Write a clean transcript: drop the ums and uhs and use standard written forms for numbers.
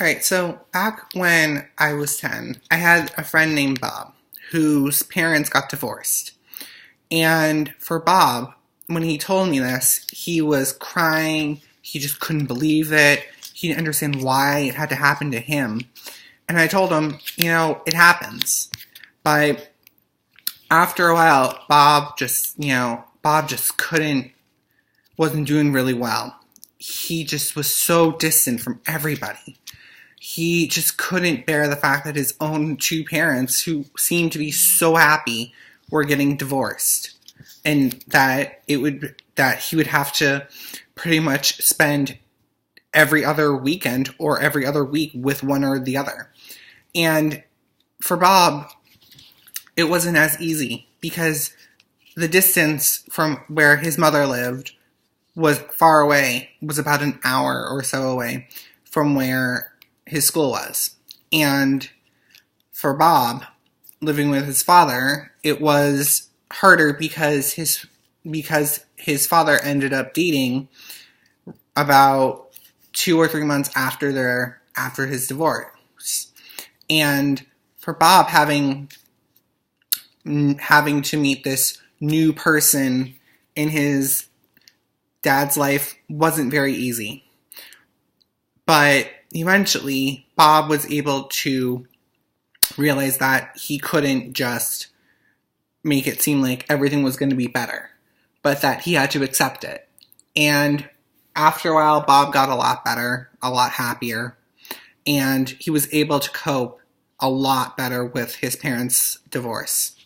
All right, so back when I was 10, I had a friend named Bob whose parents got divorced. And for Bob, when he told me this, he was crying. He just couldn't believe it. He didn't understand why it had to happen to him. And I told him, it happens. But after a while, Bob just wasn't doing really well. He just was so distant from everybody. He just couldn't bear the fact that his own two parents, who seemed to be so happy, were getting divorced. And that he would have to pretty much spend every other weekend or every other week with one or the other. And for Bob, it wasn't as easy because the distance from where his mother lived was far away, was about an hour or so away from where his school was. And for Bob, living with his father, it was harder because his father ended up dating about 2 or 3 months after his divorce. And for Bob, having to meet this new person in his dad's life wasn't very easy. But eventually, Bob was able to realize that he couldn't just make it seem like everything was going to be better, but that he had to accept it. And after a while, Bob got a lot better, a lot happier, and he was able to cope a lot better with his parents' divorce.